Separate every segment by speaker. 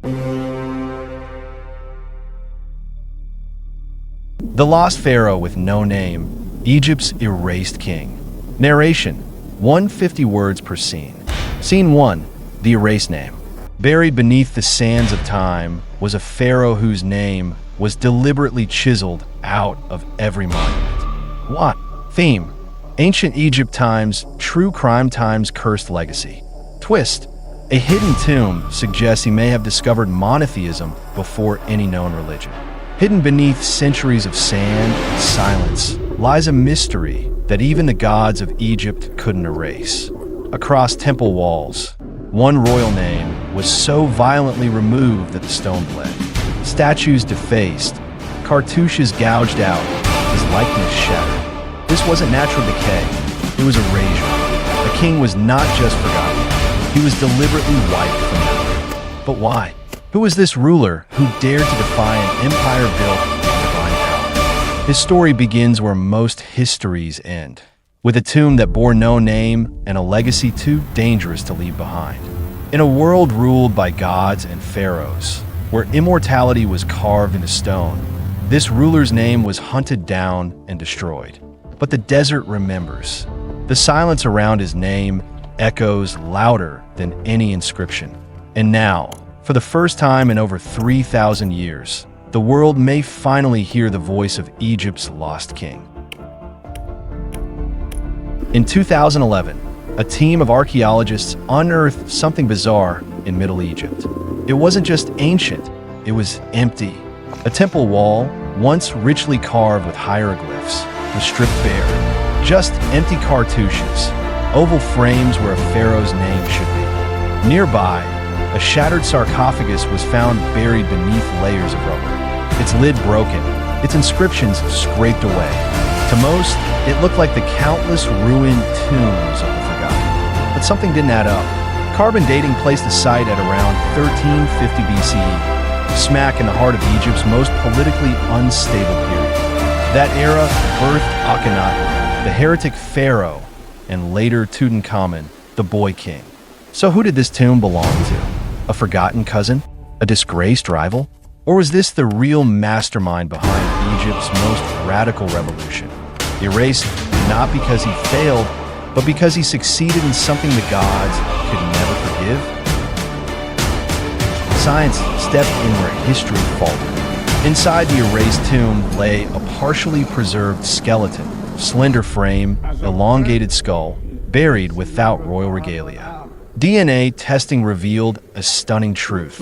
Speaker 1: The Lost Pharaoh with No Name, Egypt's Erased King. Narration, 150 words per scene. Scene 1, the erased name. Buried beneath the sands of time was a pharaoh whose name was deliberately chiseled out of every monument. What? Theme, ancient Egypt times, true crime times, cursed legacy. Twist, a hidden tomb suggests he may have discovered monotheism before any known religion. Hidden beneath centuries of sand and silence lies a mystery that even the gods of Egypt couldn't erase. Across temple walls, one royal name was so violently removed that the stone bled. Statues defaced, cartouches gouged out, his likeness shattered. This wasn't natural decay, it was erasure. The king was not just forgotten, he was deliberately wiped from memory. But why? Who was this ruler who dared to defy an empire built on divine power? His story begins where most histories end, with a tomb that bore no name and a legacy too dangerous to leave behind. In a world ruled by gods and pharaohs, where immortality was carved into stone, this ruler's name was hunted down and destroyed. But the desert remembers. The silence around his name echoes louder than any inscription. And now, for the first time in over 3,000 years, the world may finally hear the voice of Egypt's lost king. In 2011, a team of archaeologists unearthed something bizarre in Middle Egypt. It wasn't just ancient, it was empty. A temple wall, once richly carved with hieroglyphs, was stripped bare. Just empty cartouches, oval frames where a pharaoh's name should be. Nearby, a shattered sarcophagus was found buried beneath layers of rubble. Its lid broken, its inscriptions scraped away. To most, it looked like the countless ruined tombs of the forgotten. But something didn't add up. Carbon dating placed the site at around 1350 BCE, smack in the heart of Egypt's most politically unstable period. That era birthed Akhenaten, the heretic pharaoh, and later Tutankhamun, the boy king. So who did this tomb belong to? A forgotten cousin? A disgraced rival? Or was this the real mastermind behind Egypt's most radical revolution? Erased not because he failed, but because he succeeded in something the gods could never forgive? Science stepped in where history faltered. Inside the erased tomb lay a partially preserved skeleton, slender frame, elongated skull, buried without royal regalia. DNA testing revealed a stunning truth.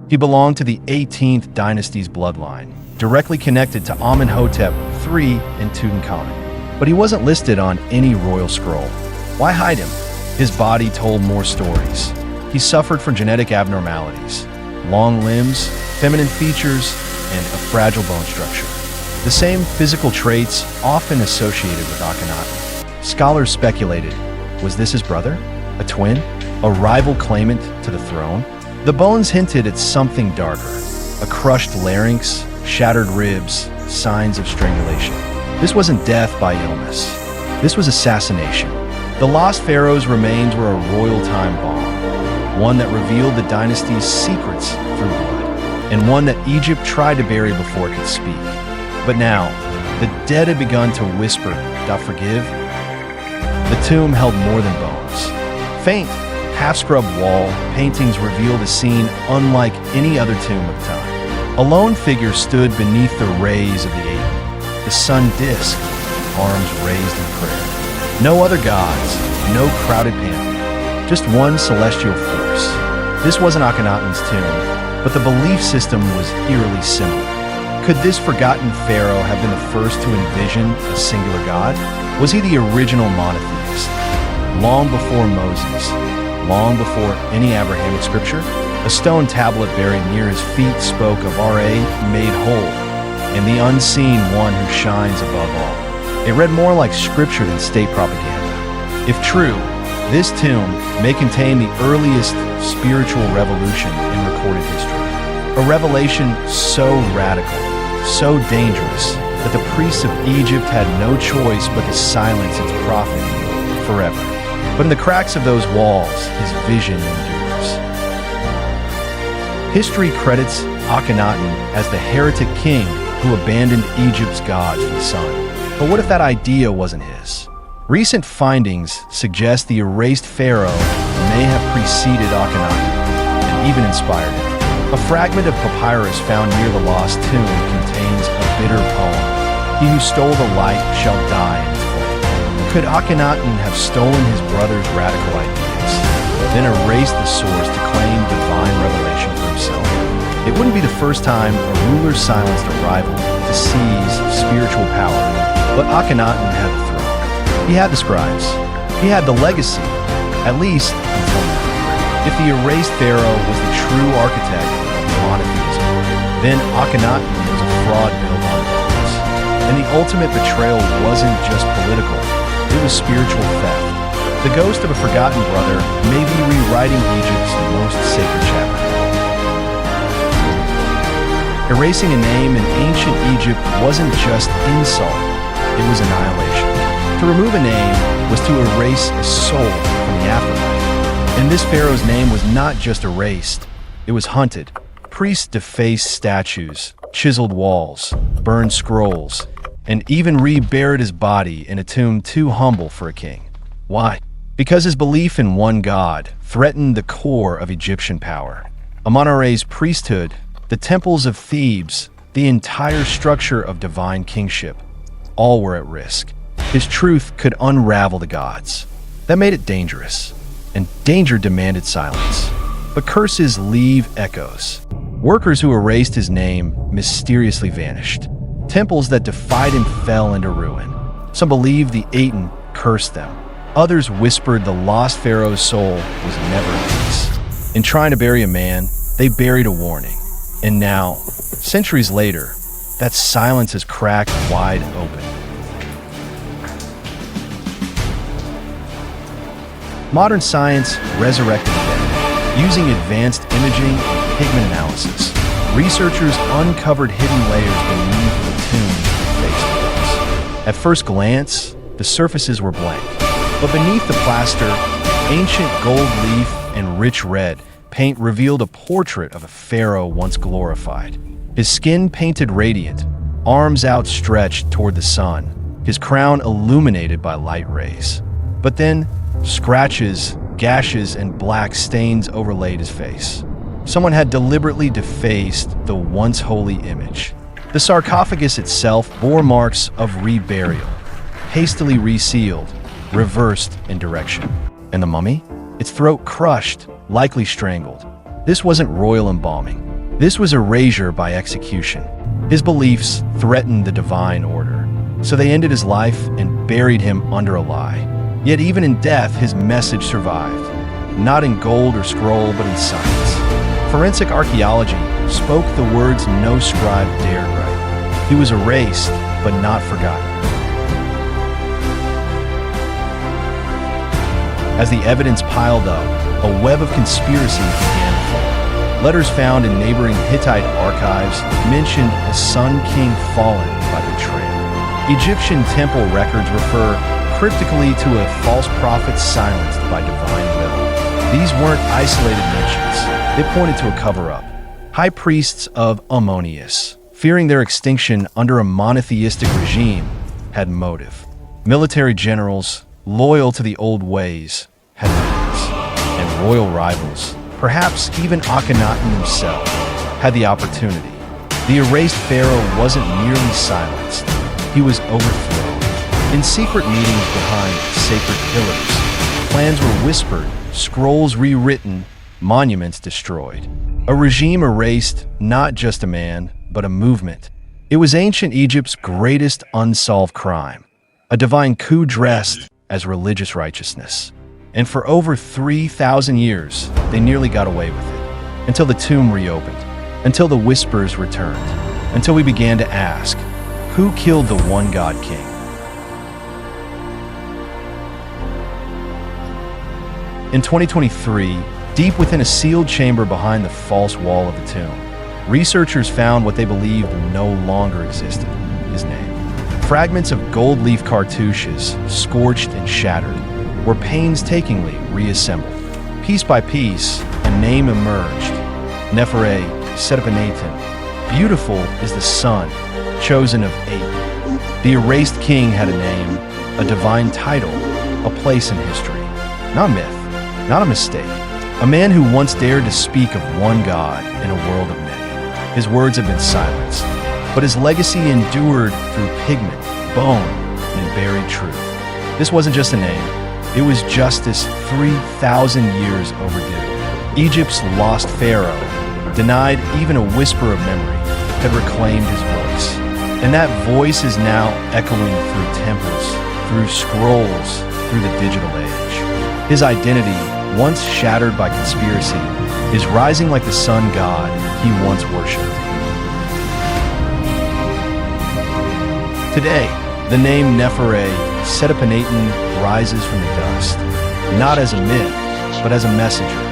Speaker 1: He belonged to the 18th dynasty's bloodline, directly connected to Amenhotep III and Tutankhamun. But he wasn't listed on any royal scroll. Why hide him? His body told more stories. He suffered from genetic abnormalities, long limbs, feminine features, and a fragile bone structure. The same physical traits often associated with Akhenaten. Scholars speculated, was this his brother? A twin? A rival claimant to the throne? The bones hinted at something darker. A crushed larynx, shattered ribs, signs of strangulation. This wasn't death by illness. This was assassination. The lost pharaoh's remains were a royal time bomb, one that revealed the dynasty's secrets through blood, and one that Egypt tried to bury before it could speak. But now, the dead had begun to whisper, "Thou forgive?" The tomb held more than bones. Faint, half-scrubbed wall paintings revealed a scene unlike any other tomb of the time. A lone figure stood beneath the rays of the Aten, the sun disk, arms raised in prayer. No other gods, no crowded panel, just one celestial force. This wasn't Akhenaten's tomb, but the belief system was eerily similar. Could this forgotten pharaoh have been the first to envision a singular god? Was he the original monotheist? Long before Moses, long before any Abrahamic scripture, a stone tablet buried near his feet spoke of R.A. made whole, and the unseen one who shines above all. It read more like scripture than state propaganda. If true, this tomb may contain the earliest spiritual revolution in recorded history. A revelation so radical, so dangerous, that the priests of Egypt had no choice but to silence its prophet forever. But in the cracks of those walls, his vision endures. History credits Akhenaten as the heretic king who abandoned Egypt's gods for the sun. But what if that idea wasn't his? Recent findings suggest the erased pharaoh may have preceded Akhenaten and even inspired him. A fragment of papyrus found near the lost tomb contains a bitter poem. He who stole the light shall die in its flame. Could Akhenaten have stolen his brother's radical ideas, then erased the source to claim divine revelation for himself? It wouldn't be the first time a ruler silenced a rival to seize spiritual power, but Akhenaten had the throne. He had the scribes. He had the legacy, at least until now. If the erased pharaoh was the true architect of monotheism, then Akhenaten was a fraud built on lies. And the ultimate betrayal wasn't just political, it was spiritual theft. The ghost of a forgotten brother may be rewriting Egypt's most sacred chapter. Erasing a name in ancient Egypt wasn't just insult, it was annihilation. To remove a name was to erase a soul from the afterlife. And this pharaoh's name was not just erased, it was hunted. Priests defaced statues, chiseled walls, burned scrolls, and even reburied his body in a tomb too humble for a king. Why? Because his belief in one god threatened the core of Egyptian power. Amon-Ra's priesthood, the temples of Thebes, the entire structure of divine kingship, all were at risk. His truth could unravel the gods. That made it dangerous. And danger demanded silence. But curses leave echoes. Workers who erased his name mysteriously vanished. Temples that defied him fell into ruin. Some believed the Aten cursed them. Others whispered the lost pharaoh's soul was never at peace. In trying to bury a man, they buried a warning. And now, centuries later, that silence is cracked wide open. Modern science resurrected the dead. Using advanced imaging and pigment analysis, researchers uncovered hidden layers beneath the tomb's defaced walls. At first glance, the surfaces were blank, but beneath the plaster, ancient gold leaf and rich red paint revealed a portrait of a pharaoh once glorified. His skin painted radiant, arms outstretched toward the sun, his crown illuminated by light rays. But then, scratches, gashes, and black stains overlaid his face. Someone had deliberately defaced the once holy image. The sarcophagus itself bore marks of reburial, hastily resealed, reversed in direction. And the mummy? Its throat crushed, likely strangled. This wasn't royal embalming. This was erasure by execution. His beliefs threatened the divine order, so they ended his life and buried him under a lie. Yet even in death, his message survived, not in gold or scroll, but in science. Forensic archaeology spoke the words no scribe dared write. He was erased, but not forgotten. As the evidence piled up, a web of conspiracies began to form. Letters found in neighboring Hittite archives mentioned a sun king fallen by betrayal. Egyptian temple records refer cryptically to a false prophet silenced by divine will. These weren't isolated mentions. They pointed to a cover-up. High priests of Ammonius, fearing their extinction under a monotheistic regime, had motive. Military generals, loyal to the old ways, had motives. And royal rivals, perhaps even Akhenaten himself, had the opportunity. The erased pharaoh wasn't merely silenced. He was overthrown. In secret meetings behind sacred pillars, plans were whispered, scrolls rewritten, monuments destroyed. A regime erased not just a man, but a movement. It was ancient Egypt's greatest unsolved crime, a divine coup dressed as religious righteousness. And for over 3,000 years, they nearly got away with it, until the tomb reopened, until the whispers returned, until we began to ask, who killed the one God king? In 2023, deep within a sealed chamber behind the false wall of the tomb, researchers found what they believed no longer existed: his name. Fragments of gold leaf cartouches, scorched and shattered, were painstakingly reassembled. Piece by piece, a name emerged, Nefer-Ra Setepen-Aten. Beautiful is the son, chosen of 8. The erased king had a name, a divine title, a place in history. Not myth, not a mistake. A man who once dared to speak of one God in a world of many. His words have been silenced, but his legacy endured through pigment, bone, and buried truth. This wasn't just a name, it was justice 3,000 years overdue. Egypt's lost Pharaoh, denied even a whisper of memory, had reclaimed his voice. And that voice is now echoing through temples, through scrolls, through the digital age. His identity, once shattered by conspiracy, is rising like the sun god he once worshipped. Today, the name Nefer-Ra Setepen-Aten rises from the dust, not as a myth, but as a messenger.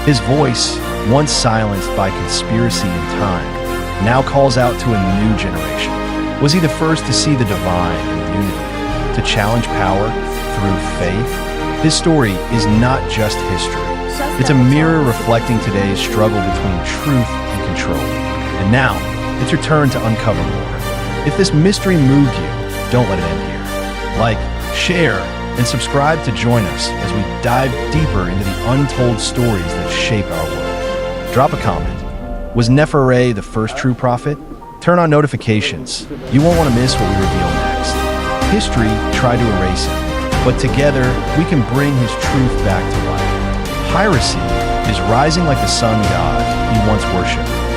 Speaker 1: His voice, once silenced by conspiracy and time, now calls out to a new generation. Was he the first to see the divine in unity, to challenge power through faith? His story is not just history. It's a mirror reflecting today's struggle between truth and control. And now, it's your turn to uncover more. If this mystery moved you, don't let it end here. Like, share, and subscribe to join us as we dive deeper into the untold stories that shape our world. Drop a comment. Was Nefer-Ra the first true prophet? Turn on notifications. You won't want to miss what we reveal next. History tried to erase him, but together we can bring his truth back to life. Piracy is rising like the sun god he once worshipped.